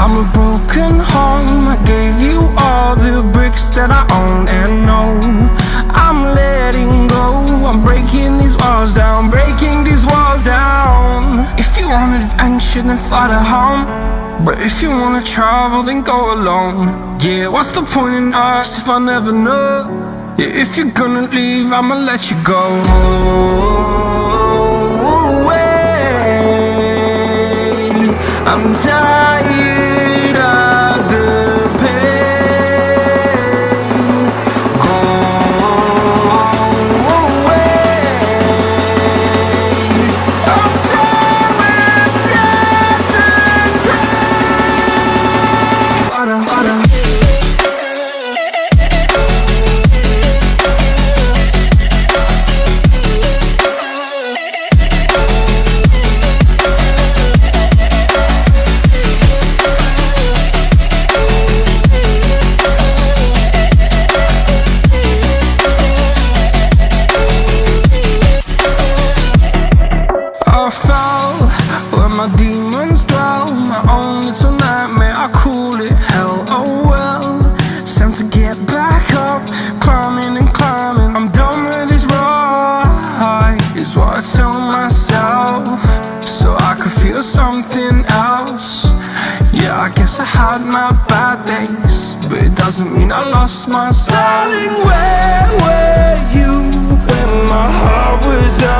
I'm a broken home. I gave you all the bricks that I own and know. I'm letting go. I'm breaking these walls down, breaking these walls down. If you want adventure, then fly to home. But if you wanna travel, then go alone. Yeah, what's the point in us if I never know? Yeah, if you're gonna leave, I'ma let you go. I'm tired of the pain. Go away. I'm tired with yesterday. Harder, harder. I fell where my demons dwell. My own little nightmare, I call it hell. Oh well, it's time to get back up. Climbing and climbing, I'm done with this ride, is what I tell myself, so I could feel something else. Yeah, I guess I had my bad days, but it doesn't mean I lost my style.